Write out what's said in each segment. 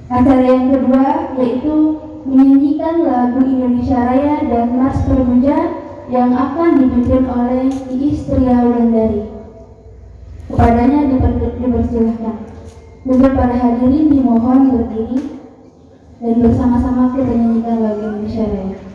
Acara yang kedua yaitu menyanyikan lagu Indonesia Raya dan Mars Permuja yang akan dipimpin oleh Iis Tria Wulandari. Kepadanya dipersilahkan. Untuk para hadirin dimohon berdiri dan bersama-sama kita menyanyikan lagu Indonesia Raya.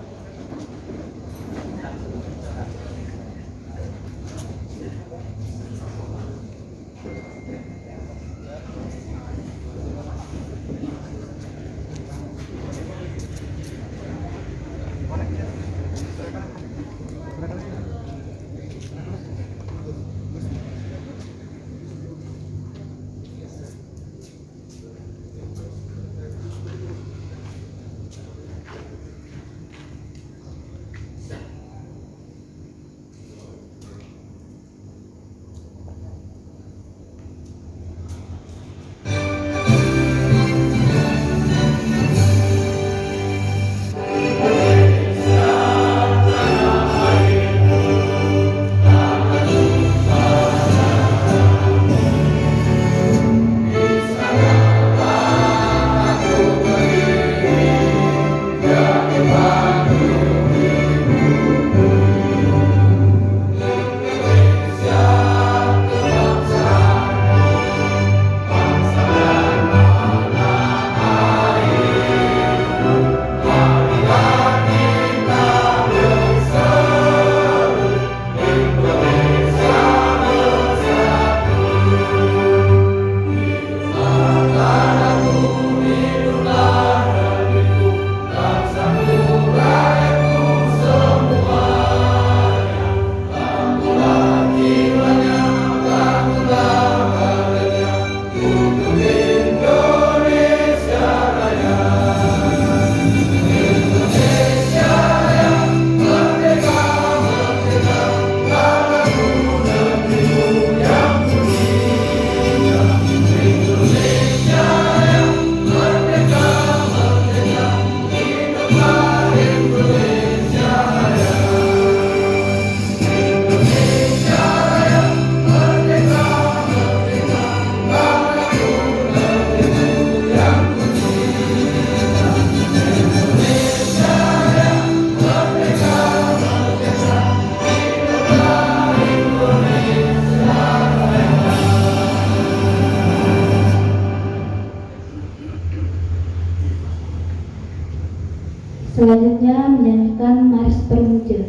Selanjutnya menyanyikan Mars Permuja.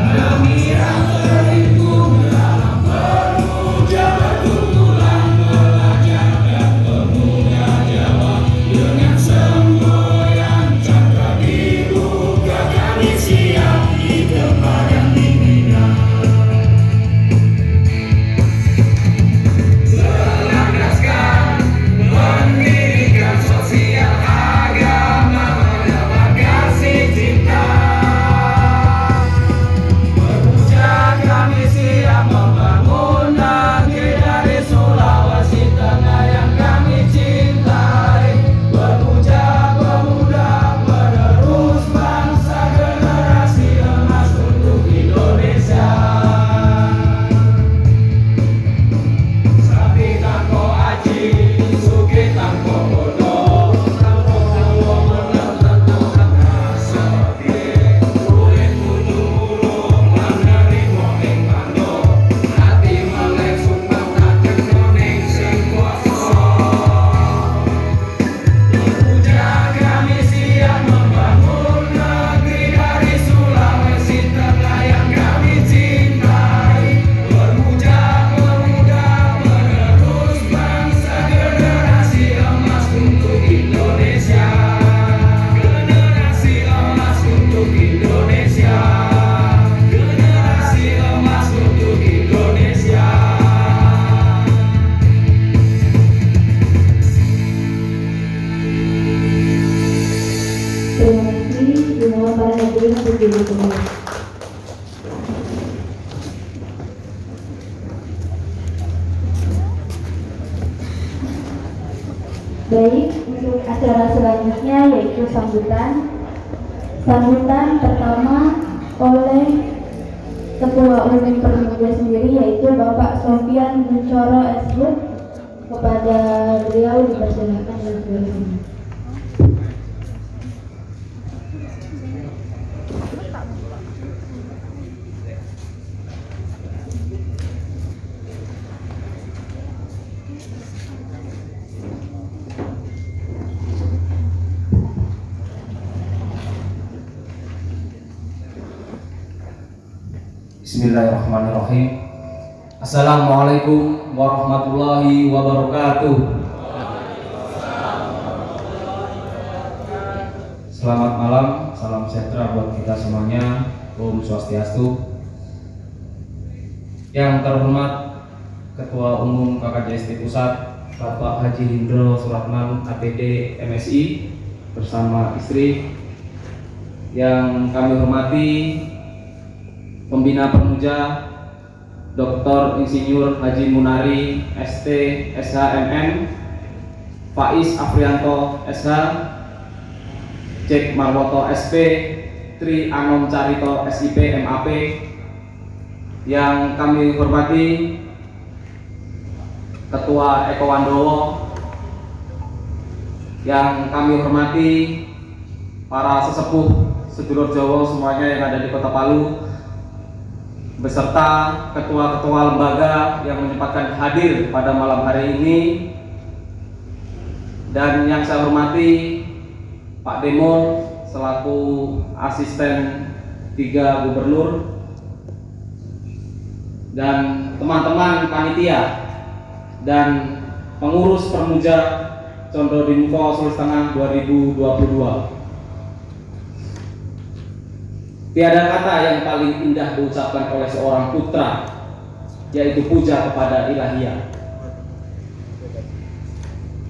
Yeah. 2020. Baik, untuk acara selanjutnya yaitu sambutan. Sambutan pertama oleh Ketua Umum Permuda sendiri, yaitu Bapak Sofian Mencoro SH. Kepada beliau dipersilakan dan sebagainya. Bismillahirrahmanirrahim. Assalamualaikum warahmatullahi wabarakatuh. Selamat malam, salam sejahtera buat kita semuanya. Om Swastiastu. Yang terhormat Ketua Umum KKJST Pusat Bapak Haji Hindro Suratman APD MSI bersama istri. Yang kami hormati Pembina Permuja Dr. Insinyur Haji Munari ST SHMM, Faiz Afrianto SH, Cek Marwoto SP, Tri Anom Carito SIP MAP. Yang kami hormati Ketua Eko Wandowo, yang kami hormati para sesepuh sedulur Jawa semuanya yang ada di Kota Palu, beserta ketua-ketua lembaga yang menyempatkan hadir pada malam hari ini, dan yang saya hormati Pak Demon selaku asisten 3 gubernur, dan teman-teman panitia dan pengurus Permuja Condro Dinufo Sulawesi Tengah 2022. Tiada kata yang paling indah diucapkan oleh seorang putra, yaitu puja kepada ilahiyah.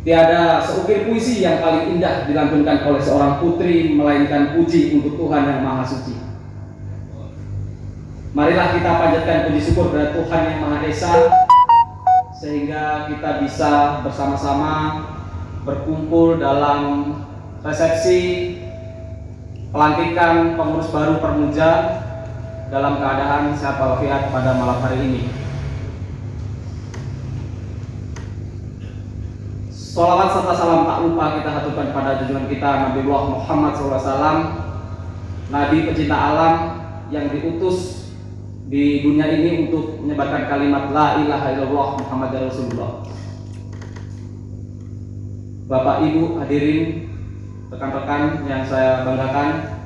Tiada seukir puisi yang paling indah dilantunkan oleh seorang putri, melainkan puji untuk Tuhan yang Maha Suci. Marilah kita panjatkan puji syukur kepada Tuhan yang Maha Esa, sehingga kita bisa bersama-sama berkumpul dalam resepsi pelantikan pengurus baru Permuja dalam keadaan sehat walafiat pada malam hari ini. Sholawat serta salam tak lupa kita haturkan pada junjungan kita Nabiullah Muhammad SAW, Nabi pecinta alam yang diutus di dunia ini untuk menyebarkan kalimat La ilaha illallah Muhammad Rasulullah. Bapak Ibu hadirin, rekan-rekan yang saya banggakan,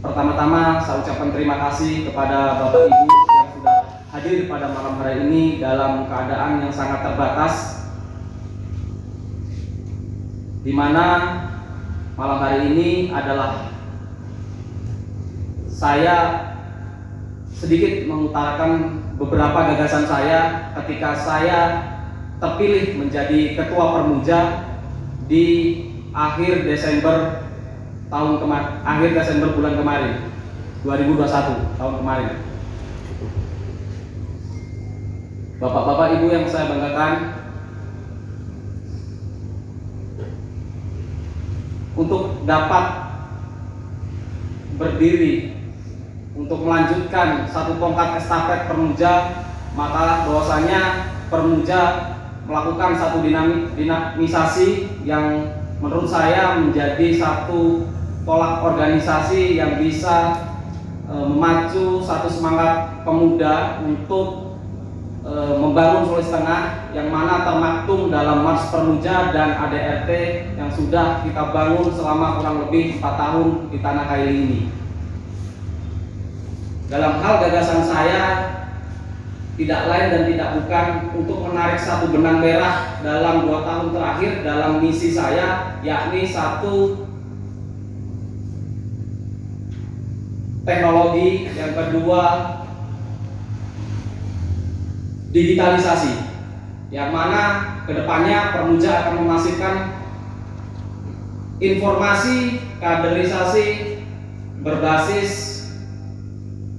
pertama-tama saya ucapkan terima kasih kepada Bapak Ibu yang sudah hadir pada malam hari ini dalam keadaan yang sangat terbatas, di mana malam hari ini adalah saya sedikit mengutarakan beberapa gagasan saya ketika saya terpilih menjadi Ketua Permuja di akhir Desember bulan kemarin, 2021 tahun kemarin. Bapak-bapak Ibu yang saya banggakan, untuk dapat berdiri untuk melanjutkan satu tongkat estafet Permuja, maka bahwasanya Permuja melakukan satu dinamisasi yang menurut saya menjadi satu tolak organisasi yang bisa memacu satu semangat pemuda untuk membangun Sulawesi Tengah, yang mana termaktum dalam Mars Permuja dan ADRT yang sudah kita bangun selama kurang lebih 4 tahun di tanah Kaili ini. Dalam hal gagasan saya tidak lain dan tidak bukan untuk menarik satu benang merah dalam 2 tahun terakhir dalam misi saya, yakni satu teknologi, yang kedua digitalisasi, yang mana kedepannya Permuja akan memastikan informasi kaderisasi berbasis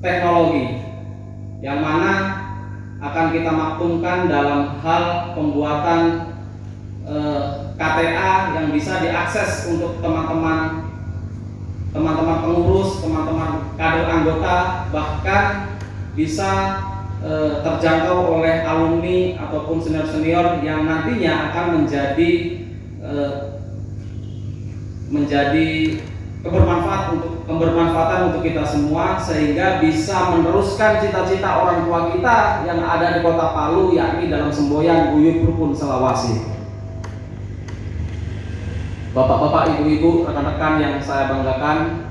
teknologi, yang mana akan kita maktumkan dalam hal pembuatan KTA yang bisa diakses untuk teman-teman pengurus, teman-teman kader anggota, bahkan bisa terjangkau oleh alumni ataupun senior-senior yang nantinya akan menjadi kebermanfaatan untuk kita semua, sehingga bisa meneruskan cita-cita orang tua kita yang ada di Kota Palu, yakni dalam semboyan Guyub Rukun Selawasi. Bapak-bapak, ibu-ibu, rekan-rekan yang saya banggakan,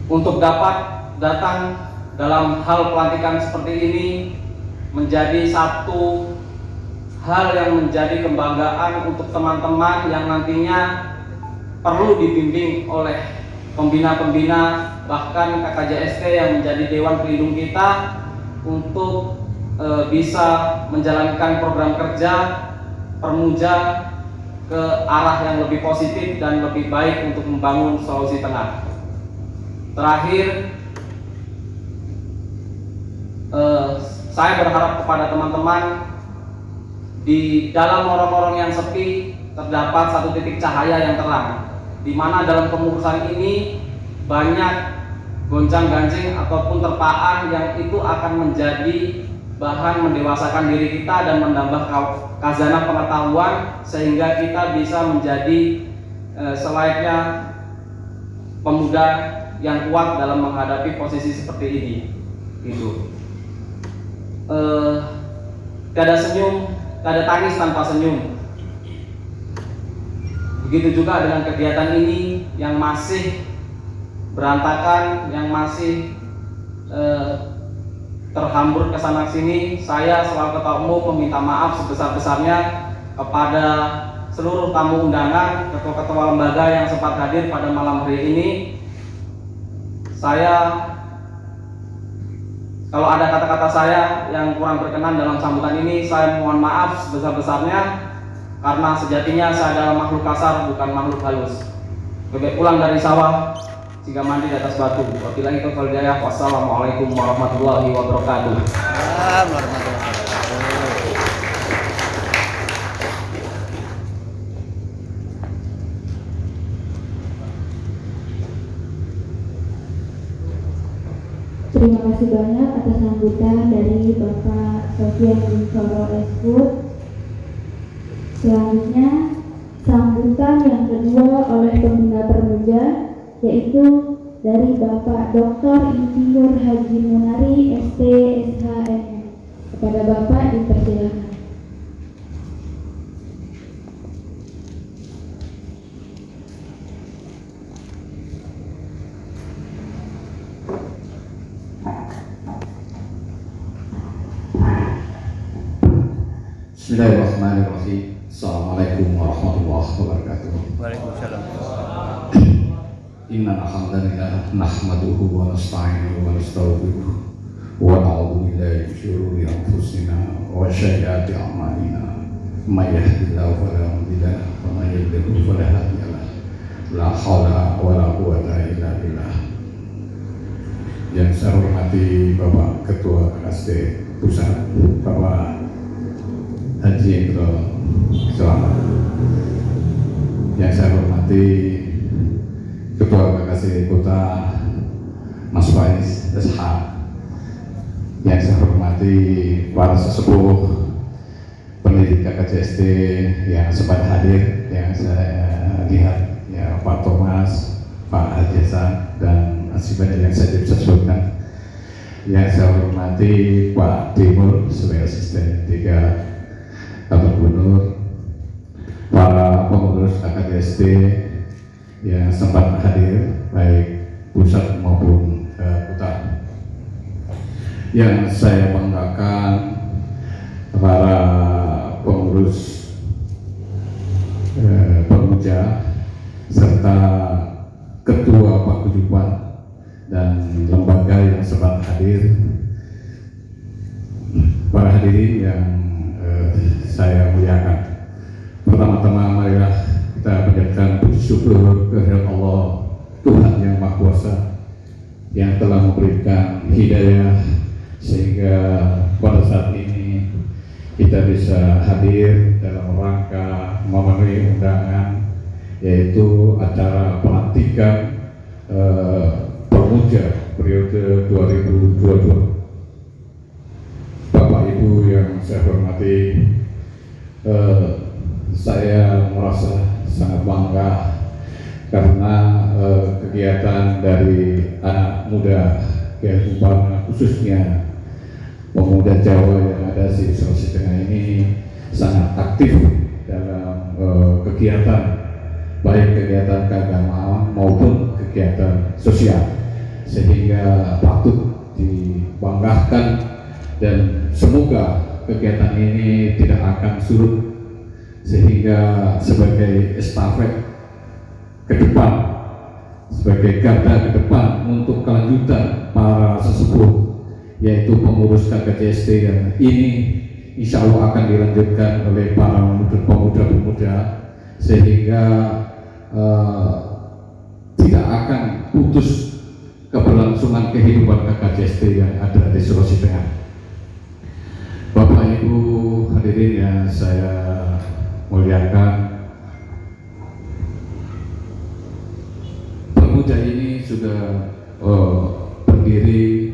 untuk dapat datang dalam hal pelantikan seperti ini menjadi satu hal yang menjadi kebanggaan untuk teman-teman yang nantinya perlu dibimbing oleh pembina-pembina, bahkan KKJST yang menjadi Dewan Pelindung kita, untuk bisa menjalankan program kerja Permuja ke arah yang lebih positif dan lebih baik untuk membangun Sulawesi Tengah. Terakhir, saya berharap kepada teman-teman, di dalam lorong-lorong yang sepi terdapat satu titik cahaya yang terang, di mana dalam kemurusan ini banyak gonjang-ganjing ataupun terpaan yang itu akan menjadi bahan mendewasakan diri kita dan menambah khazanah pengetahuan, sehingga kita bisa menjadi selayaknya pemuda yang kuat dalam menghadapi posisi seperti ini. Gitu. Tiada senyum, tiada tangis tanpa senyum. Begitu juga dengan kegiatan ini yang masih berantakan, yang masih terhambur ke sana sini. Saya selaku Ketua Umum meminta maaf sebesar-besarnya kepada seluruh tamu undangan, ketua-ketua lembaga yang sempat hadir pada malam hari ini. Kalau ada kata-kata saya yang kurang berkenan dalam sambutan ini, saya mohon maaf sebesar-besarnya, karena sejatinya saya adalah makhluk kasar, bukan makhluk halus. Bebek pulang dari sawah, jika mandi di atas batu. Wabillahi taufiq wal hidayah. Wassalamualaikum warahmatullahi wabarakatuh. Terima kasih banyak atas sambutan dari Bapak Sofian Winsoro Eskut. Selanjutnya, sambutan yang kedua oleh pembina Permuja, yaitu dari Bapak Dr. Insinyur Haji Munari, SP, SHMM. Kepada Bapak dipersilakan. Bismillahirrahmanirrahim. Assalamualaikum warahmatullahi wabarakatuh. Waalaikumsalam. Innal hamdalillah nahmaduhu wa nasta'inuhu wa nastaghfiruh wa na'udzu billahi min shururi anfusina wa sayyiati a'malina. May yahdihillahu fala mudilla lahu wa may yudlil fala hadiya lahu. La haula wa la quwwata illa billah. Yang saya hormati Bapak Ketua KST Pusat, Bapak Haji Indro Selamat. Yang saya hormati Ketua KKC Kota Mas Faiz SH. Yang saya hormati para sesepuh pendidik KKJST yang sempat hadir, yang saya lihat ya Pak Thomas, Pak Haji Hasan, dan masih banyak yang saya bisa sebutkan. Yang saya hormati Pak Timur sebagai asisten 3 Bapak Gubernur, para pengurus KKJST yang sempat hadir baik pusat maupun kota. Yang saya banggakan para pengurus Permuja serta ketua paguyuban dan lembaga yang sempat hadir. Para hadirin yang saya muliakan. Pertama-tama marilah kita panjatkan puji syukur kehadirat Allah, Tuhan yang Maha Kuasa, yang telah memberikan hidayah sehingga pada saat ini kita bisa hadir dalam rangka memenuhi undangan, yaitu acara pelantikan Permuja periode 2022. Bapak Ibu yang saya hormati, saya merasa sangat bangga karena kegiatan dari anak muda kehidupan, khususnya pemuda Jawa yang ada di Sulawesi Tengah ini sangat aktif dalam kegiatan, baik kegiatan keagamaan maupun kegiatan sosial, sehingga patut dibanggakan dan semoga kegiatan ini tidak akan surut, sehingga sebagai estafet ke depan, sebagai garda ke depan untuk kelanjutan para sesepuh, yaitu pengurus KKJST yang ini insya Allah akan dilanjutkan oleh para pemuda-pemuda, sehingga tidak akan putus keberlangsungan kehidupan KKJST yang ada di Sulawesi Tengah. Bapak Ibu hadirin yang saya muliakan, Permuja ini sudah berdiri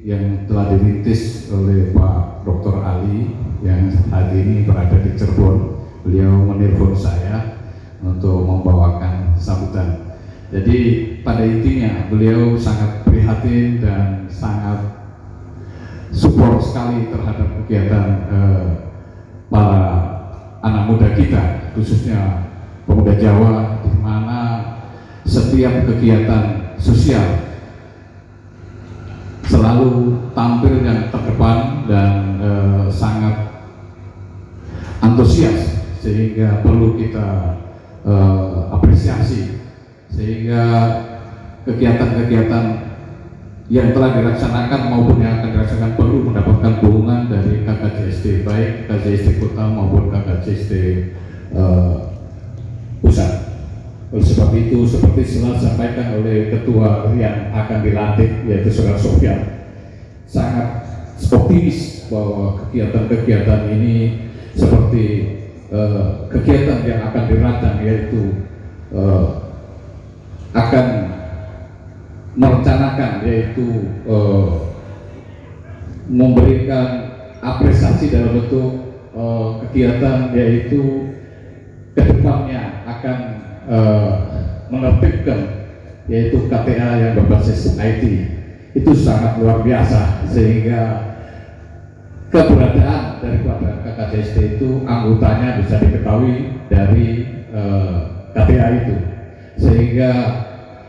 yang telah dirintis oleh Pak Dr. Ali yang saat ini berada di Cirebon. Beliau menelpon saya untuk membawakan sambutan. Jadi pada intinya beliau sangat prihatin dan sangat support sekali terhadap kegiatan para anak muda kita, khususnya pemuda Jawa, di mana setiap kegiatan sosial selalu tampil yang terdepan dan sangat antusias, sehingga perlu kita apresiasi, sehingga kegiatan-kegiatan yang telah dilaksanakan maupun yang akan dilaksanakan perlu mendapatkan dukungan dari KKJST, baik KKJST Kota maupun KKJST Pusat. Oleh sebab itu, seperti selalu disampaikan oleh ketua yang akan dilantik, yaitu Saudara Sofyan, sangat optimis bahwa kegiatan-kegiatan ini seperti kegiatan yang akan dirancang, yaitu akan merencanakan, yaitu memberikan apresiasi dalam bentuk kegiatan, yaitu kedepannya akan menertibkan, yaitu KTA yang berbasis IT. Itu sangat luar biasa, sehingga keberadaan daripada KKJST itu anggotanya bisa diketahui dari KTA itu, sehingga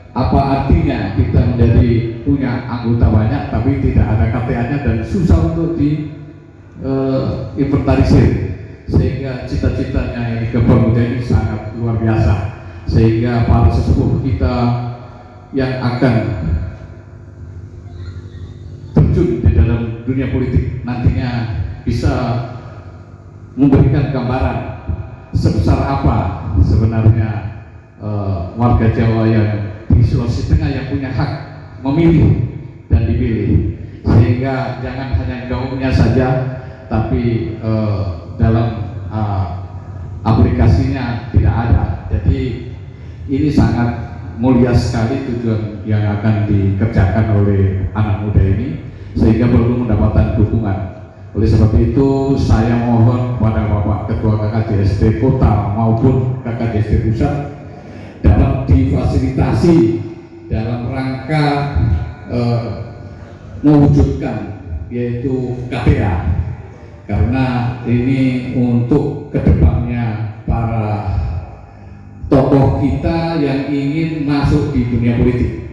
apa artinya kita menjadi punya anggota banyak tapi tidak ada KTA-nya dan susah untuk diinventarisir, sehingga cita-citanya ini Permuja ini sangat luar biasa, sehingga para sesepuh kita yang akan terjun di dalam dunia politik nantinya bisa memberikan gambaran sebesar apa sebenarnya warga Jawa yang di Sulawesi Tengah yang punya hak memilih dan dipilih, sehingga jangan hanya gaungnya saja, tapi dalam aplikasinya tidak ada. Jadi ini sangat mulia sekali tujuan yang akan dikerjakan oleh anak muda ini, sehingga perlu mendapatkan dukungan. Oleh sebab itu saya mohon kepada Bapak Ketua KKJST Kota maupun KKJST Pusat dapat difasilitasi dalam rangka mewujudkan, yaitu KTA, karena ini untuk kedepannya para tokoh kita yang ingin masuk di dunia politik.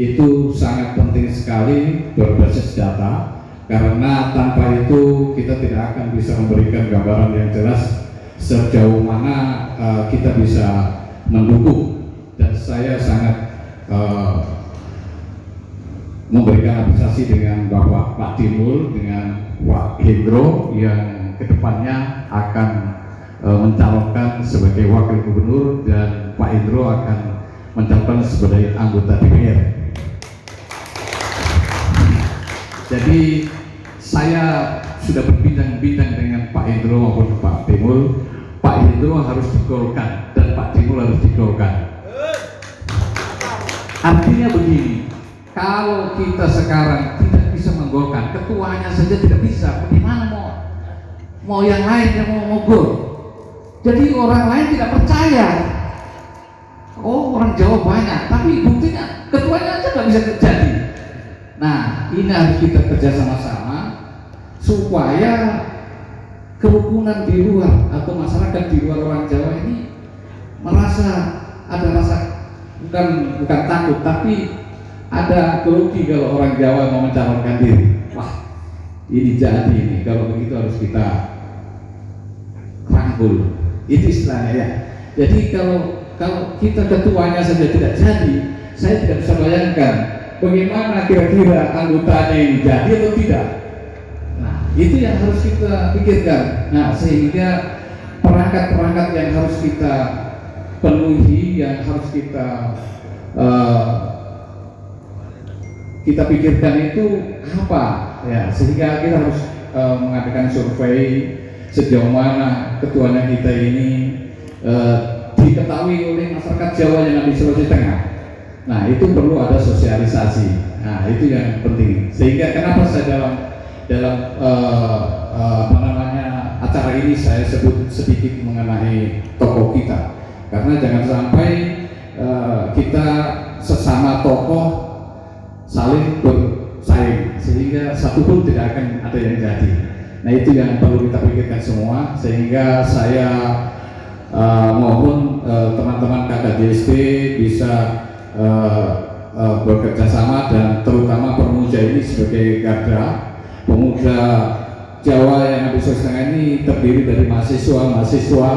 Itu sangat penting sekali berbasis data, karena tanpa itu kita tidak akan bisa memberikan gambaran yang jelas sejauh mana kita bisa mendukung. Dan saya sangat memberikan apresiasi dengan Bapak Pak Timur, dengan Pak Hendro yang kedepannya akan mencalonkan sebagai wakil gubernur dan Pak Indro akan mencalonkan sebagai anggota DPR. Jadi saya sudah berbincang-bincang dengan Pak Indro maupun Pak Timur. Pak Indro harus digolkan dan Pak Timur harus digolkan. Artinya begini, kalau kita sekarang tidak bisa menggolkan, ketuanya saja tidak bisa, bagaimana mau yang lain yang mau gol? Jadi orang lain tidak percaya. Oh, orang Jawa banyak, tapi buktinya ketuanya aja nggak bisa terjadi. Nah, ini harus kita kerja sama-sama supaya kerukunan di luar atau masyarakat di luar orang Jawa ini merasa ada rasa bukan takut, tapi ada grogi kalau orang Jawa mau mencalonkan diri. Wah, ini jadi ini, kalau begitu harus kita rangkul. Itu istilahnya ya. Jadi kalau kita ketuanya saja tidak jadi, saya tidak bisa bayangkan bagaimana kira-kira anggotanya ini jadi atau tidak. Nah, itu yang harus kita pikirkan. Nah, sehingga perangkat-perangkat yang harus kita penuhi, yang harus kita pikirkan itu apa ya, sehingga kita harus mengadakan survei sejauh mana ketuanya kita ini diketahui oleh masyarakat Jawa yang ada di Sulawesi Tengah. Nah, itu perlu ada sosialisasi. Nah, itu yang penting. Sehingga kenapa saya dalam acara ini saya sebut sedikit mengenai tokoh kita, karena jangan sampai kita sesama tokoh saling bersaing sehingga satu pun tidak akan ada yang jadi. Nah, itu yang perlu kita pikirkan semua, sehingga saya mohon teman-teman KKJST bisa bekerja sama, dan terutama Permuja ini sebagai garda pemuda Jawa yang ada di Sulawesi Tengah ini terdiri dari mahasiswa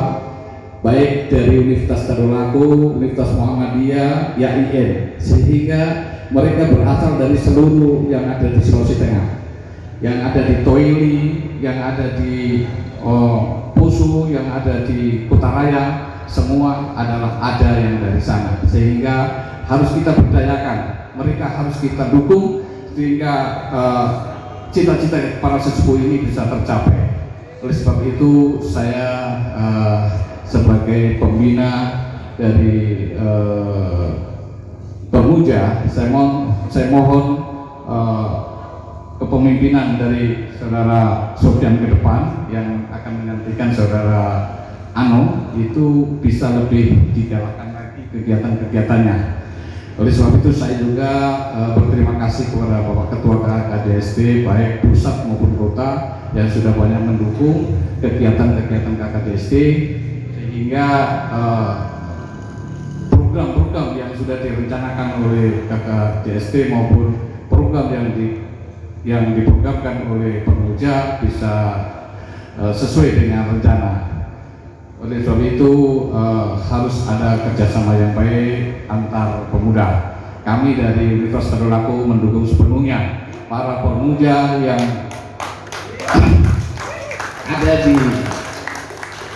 baik dari Universitas Tadulako, Universitas Muhammadiyah, YAIN, sehingga mereka berasal dari seluruh yang ada di Sulawesi Tengah, yang ada di Toili, yang ada di Poso, yang ada di Kutaraya, semua ada yang dari sana, sehingga harus kita berdayakan, mereka harus kita dukung sehingga cita-cita para sesepuh ini bisa tercapai. Oleh sebab itu saya sebagai pembina dari Permuja, saya mohon kepemimpinan dari saudara Sofyan ke depan yang akan menggantikan saudara Ano itu bisa lebih digalakkan lagi kegiatan-kegiatannya. Oleh sebab itu saya juga berterima kasih kepada Bapak Ketua KKJST baik pusat maupun kota yang sudah banyak mendukung kegiatan-kegiatan KKJST, sehingga program-program yang sudah direncanakan oleh KKJST maupun program yang diprogramkan oleh Permuja bisa sesuai dengan rencana. Oleh sebab itu harus ada kerjasama yang baik antar pemuda. Kami dari Universitas Tadulako mendukung sepenuhnya para pemuda yang ada di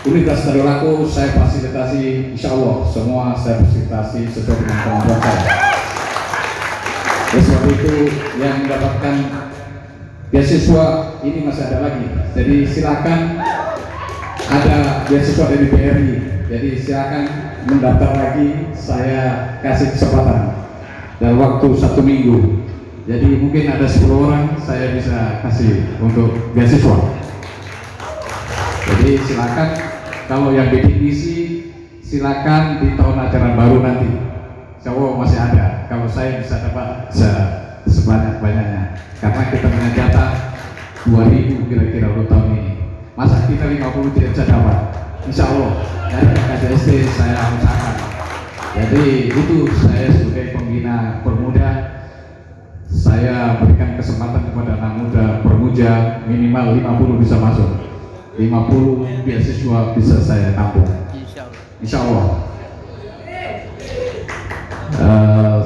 Universitas Tadulako. Saya fasilitasi, insya Allah semua saya fasilitasi sesuai dengan kemampuan saya. Oleh sebab itu yang mendapatkan beasiswa ini masih ada lagi. Jadi silakan, ada beasiswa dari BRI, jadi silakan mendaftar lagi, saya kasih kesempatan dalam waktu 1 minggu. Jadi mungkin ada 10 orang saya bisa kasih untuk beasiswa. Jadi silakan, kalau yang bidik misi silakan di tahun ajaran baru nanti, insya Allah masih ada. Kalau saya bisa dapat sebanyak-banyaknya, karena kita punya jatah 2000 kira-kira untuk tahun ini. Masa kita 50 tidak bisa dapat? Insya Allah dari KKJST saya usahakan. Jadi itu saya sebagai pembina Permuda, saya berikan kesempatan kepada anak muda Permuja minimal 50 bisa masuk, 50 beasiswa bisa saya tampung. Insya Allah.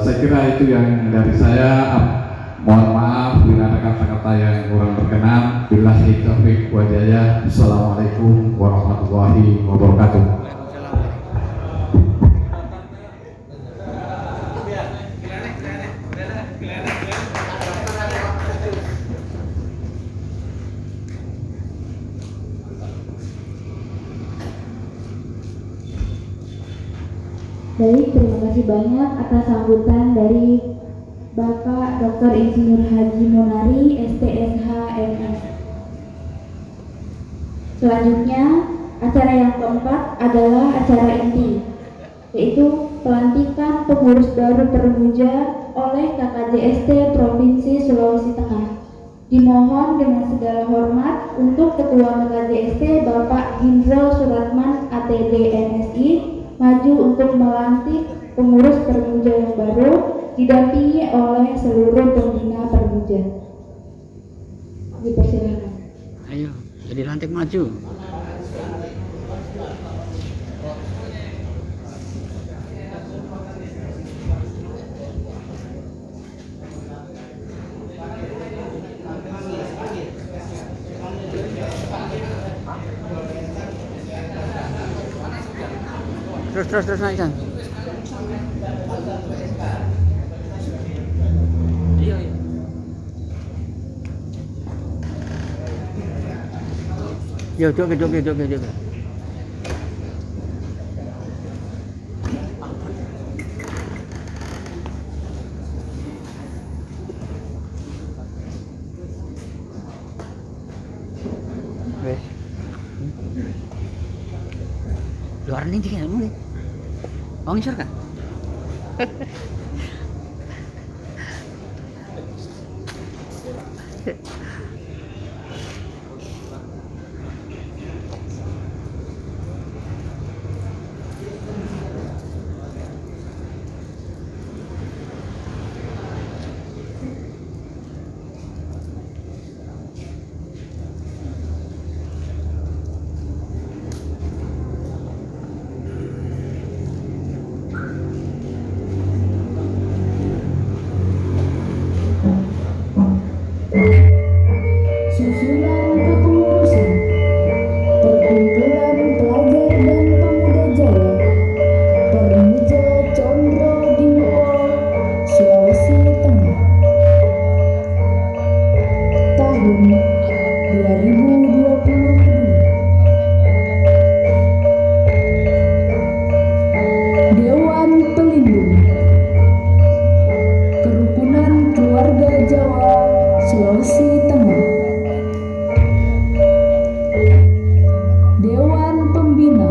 Saya kira itu yang dari saya. Mohon maaf bila ada kata-kata yang kurang berkenan. Billahi taufiq wal hidayah. Assalamualaikum warahmatullahi wabarakatuh. Baik, terima kasih banyak atas sambutan dari Bapak Dr. Insinyur Haji Munari, STSH MS. Selanjutnya, acara yang keempat adalah acara inti, yaitu pelantikan pengurus baru Permuja oleh KKJST Provinsi Sulawesi Tengah. Dimohon dengan segala hormat untuk Ketua KKJST Bapak Ginzal Suratman ATD MSI maju untuk melantik pengurus Permuja yang baru didampingi oleh seluruh pembina Permuja. Dipersilakan. Ayo, jadi lantik maju. Terus naikkan. Iya. Yo, joget. Wes. Luar ini dikit mulai. Bang Isor kan? Susunan kepengurusan Perkumpulan Pelajar dan Pemuda Jawa Permuja Condro Dineo, Sulawesi Tengah, tahun 2022. Dewan Pelindung Kerukunan Keluarga Jawa Sulawesi Tengah. Dewan Pembina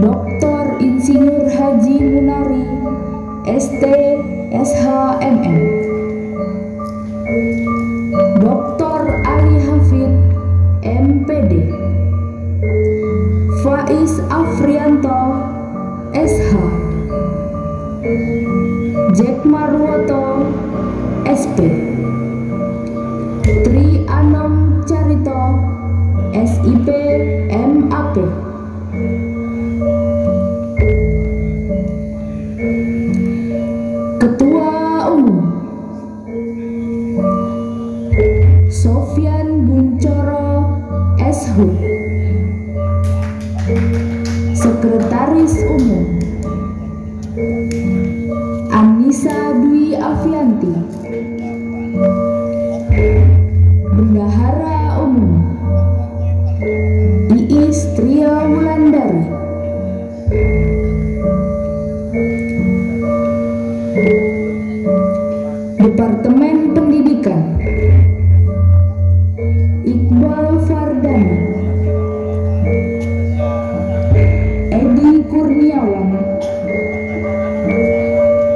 Dr. Insinyur Haji Munari, ST, SHMM. Dr. Ali Hafid, MPD. Faiz Afrianto, SH. Jack Marwoto, SP. Tri Anom Carito, SIP, MAP. Ketua Umum Sofyan Buncoro, SHU. Sekretaris Umum Anissa Dwi Afianti. Bendahara Umum Iis Tria Wulandari. Departemen Pendidikan Iqbal Fardani, Edi Kurniawan,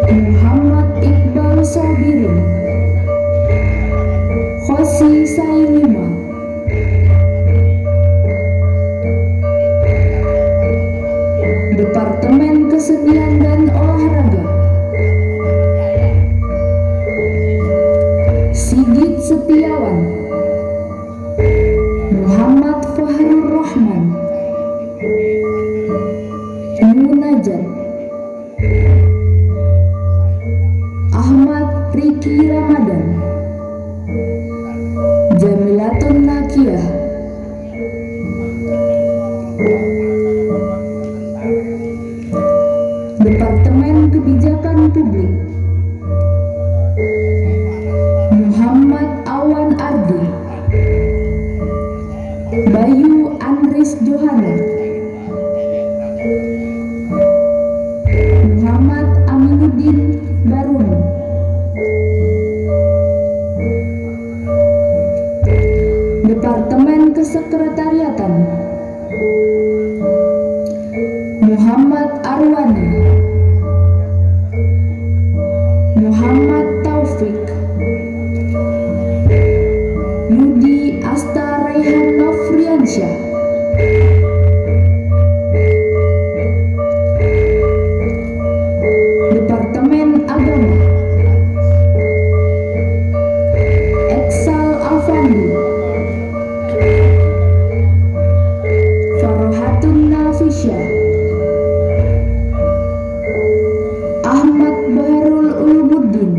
Muhammad Iqbal Sobirin, Khosi Sainima. Departemen Kesenian dan Olahraga Haris Johana, Muhammad Aminuddin Baruni, Departemen Kesekretariatan, Muhammad Arwani, Muhammad Taufik, Yudi Asta Raihan Nofriansyah, Departemen Agama, Eksal Afandi, Farohatun Nafisya, Ahmad Baharul Ulumuddin,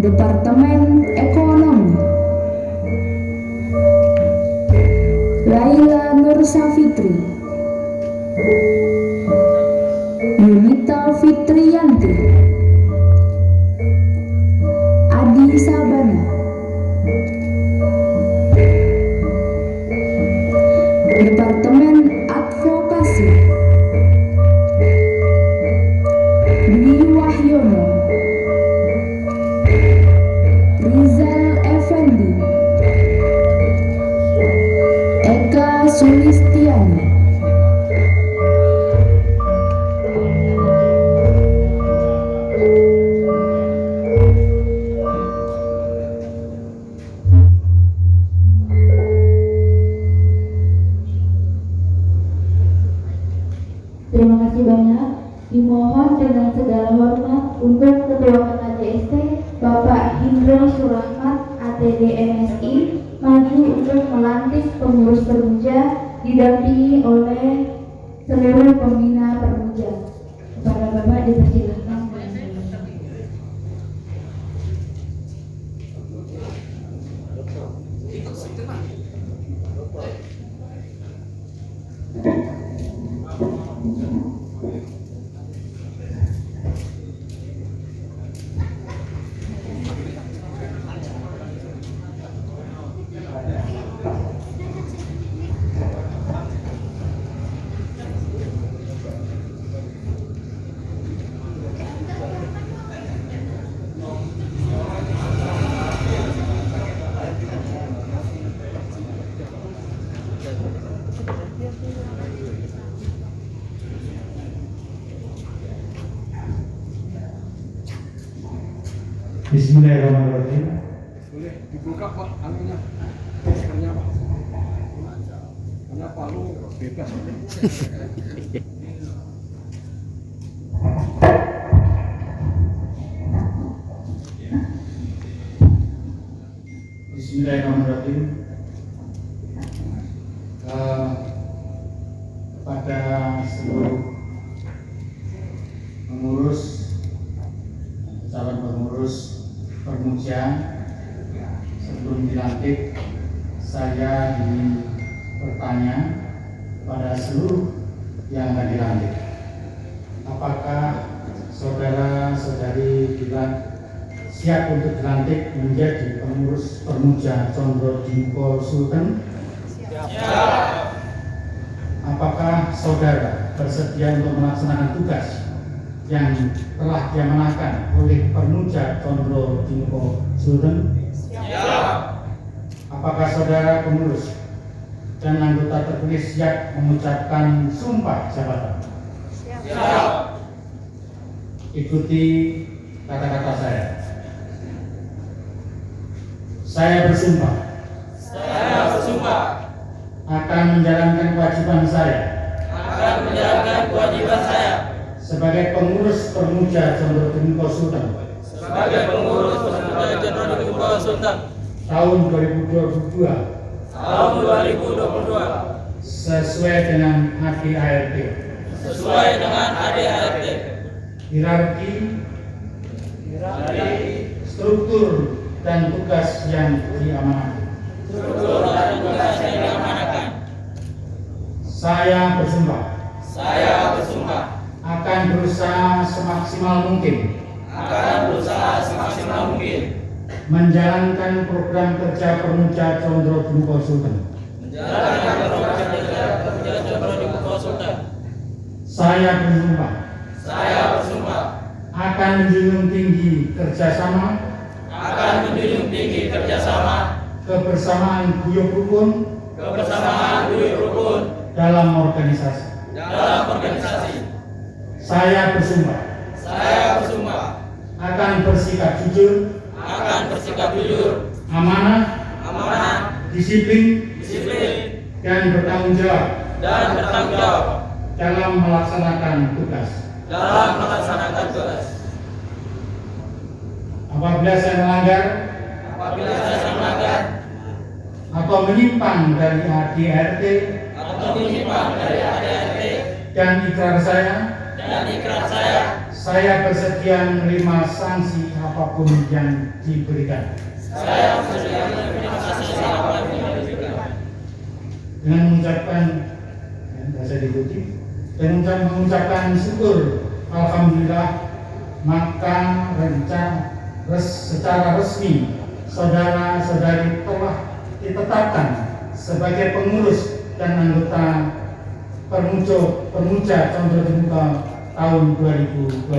Departemen Ekonomi, Laila Nur Safitri, Yunita Fitriyanti, Adi Sabana, Departemen Advokasi, Dwi Wahyono, Rizal Effendi, Eka Sulistiani, Terima kasih banyak. Dimohon dengan segala hormat untuk Ketua KJST Bapak Indra Surahmat ATD MSI maju untuk melantik pengurus Permuja didampingi oleh seluruh pembina Permuja. Kepada Bapak dipersilakan. Bismillahirrahmanirrahim. Boleh dibuka Pak anunya, maskernya Pak. Kenapa lu bebas? Bismillahirrahmanirrahim. Kepada seluruh pengurus, calon pengurus Permuja, sebelum dilantik saya ingin bertanya pada seluruh yang akan dilantik, apakah saudara-saudari kita siap untuk dilantik menjadi pengurus Permuja Condro Dinko Sultan? Siap. Apakah saudara bersedia untuk melaksanakan tugas yang telah diamanahkan oleh Permuja Condro Dinko Sultan? Siap. Apakah saudara pengurus dan anggota terpilih siap mengucapkan sumpah jabatan? Siap. Ikuti kata-kata saya. Saya bersumpah. Saya bersumpah Akan menjalankan kewajiban saya. Sebagai pengurus Permuja Condro Dinko Sultan. Tahun 2022. Sesuai dengan ADART. Hierarki, struktur dan tugas yang diamanahkan. Saya bersumpah akan berusaha semaksimal mungkin menjalankan program kerja Permuja Condro Diniko Sultan. Saya bersumpah akan menjunjung tinggi kerjasama, kebersamaan guyup rukun dalam organisasi. Saya bersumpah akan bersikap jujur, amanah, disiplin, dan bertanggung jawab dalam melaksanakan tugas. Apabila saya melanggar atau menyimpang dari ADRT dan ikrar saya bersedia menerima sanksi apapun yang diberikan. Dengan mengucapkan mengucapkan syukur, alhamdulillah, maka secara resmi saudara-saudari telah ditetapkan sebagai pengurus dan anggota Permuja Condro Diniko tahun 2022.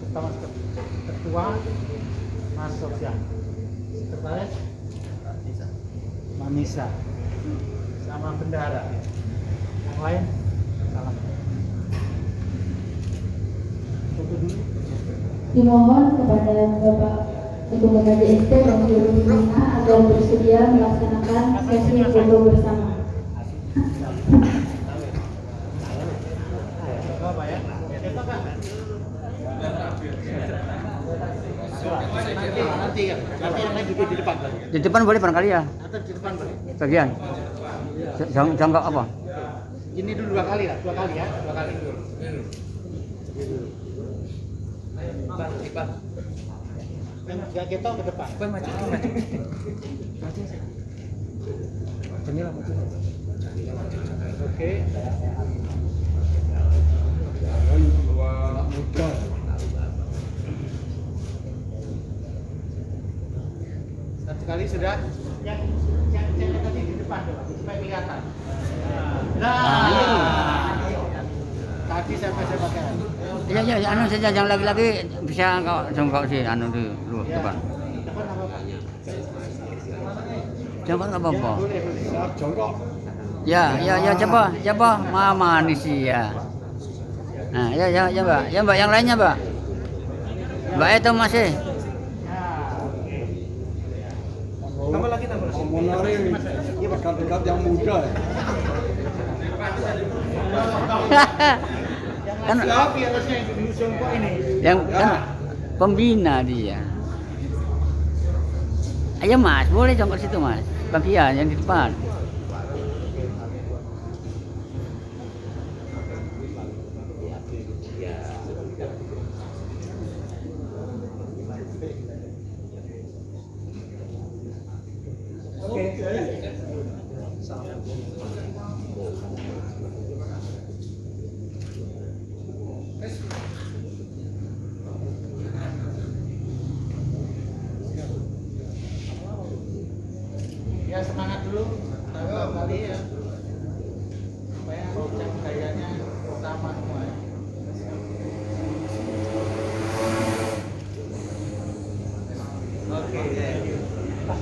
Pertama Ketua Mas Sofyan, Sekretaris Manisa, sama bendahara. Yang lain salam. Foto dulu. Dimohon kepada Bapak Ketua KJST dan seluruh pimpinan agar bersedia melaksanakan sesi foto bersama. Di depan boleh barangkali ya. Atau di depan boleh. Bagian. Jangan apa? Ini dulu dua kali ya. Enggak ketok ke depan. Maju. Jadilah maju. Oke. Satu kali sudah. Yang tadi di depan coba supaya kelihatan. Tadi saya pakai. Ya, anu saja yang lagi-lagi bisa kau jongkok sih anu di luar depan. Jongkok enggak apa-apa. Jongkok. Ya, coba mama nih sih ya. Nah, ya Mbak. Ya Mbak, yang lainnya Mbak. Mbak itu masih. Tambah lagi. Menarik dekat yang muda. Kan yang kan pembina dia. Ayo Mas, boleh jongkok situ Mas. Bagian yang di depan. Ya semangat dulu, kali ya, supaya jam gayanya utama semua. Oke. Terima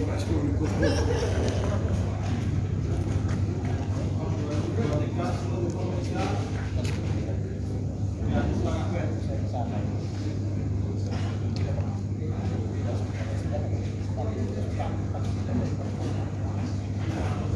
kasih.